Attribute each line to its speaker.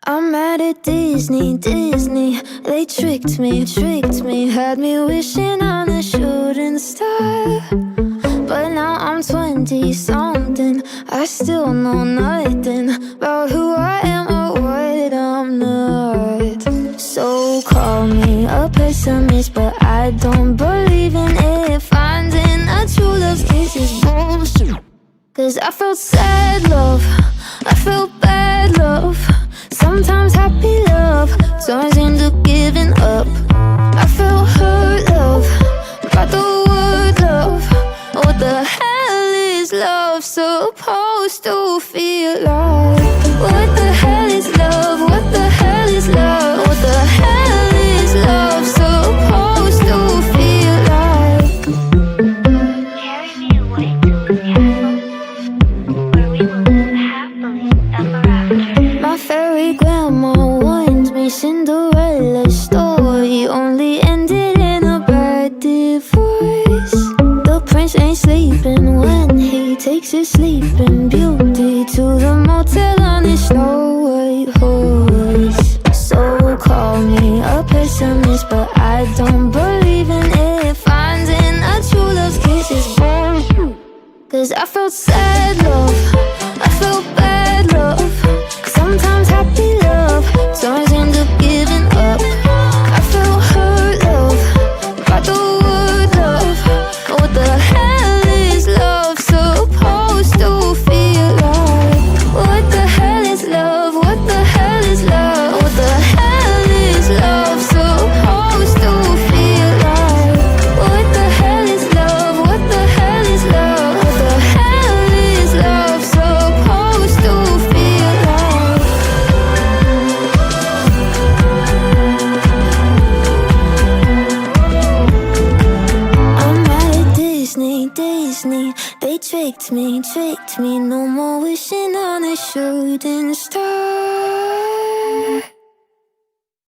Speaker 1: I'm mad at Disney, Disney. They tricked me, had me wishing on a shooting star. But now I'm 20-something, I still know nothing about who I am or what I'm not. So call me a pessimist, but I don't believe in it. Finding a true love's kiss is bullshit. Cause I felt sad love, I felt bad love, sometimes happy love turns into giving up. I felt hurt love, got the word love. What the hell is love supposed to feel like? What the hell is love? What the hell is love? What the hell is love supposed to feel like?
Speaker 2: Carry me away to the castle, where we will live happily ever after.
Speaker 1: My fairy grandma warned me Cinderella's story only ended in a bad divorce. The prince ain't sleeping when he takes his sleeping beauty to the motel on his Snow White horse. So call me a pessimist, but I don't believe in it. Finding a true love's kiss is bullshit. Cause I felt sad love, I felt bad love, sometimes happy love turns into giving up. I felt hurt love, got the word love. What the hell is love supposed to feel like? What the hell is love? What the hell is love? What the hell is love supposed to feel like? What the hell is love? What the hell is love? What the hell is love supposed to feel like? I'm mad at Disney, Disney. They tricked me, no more wishing on a shooting star.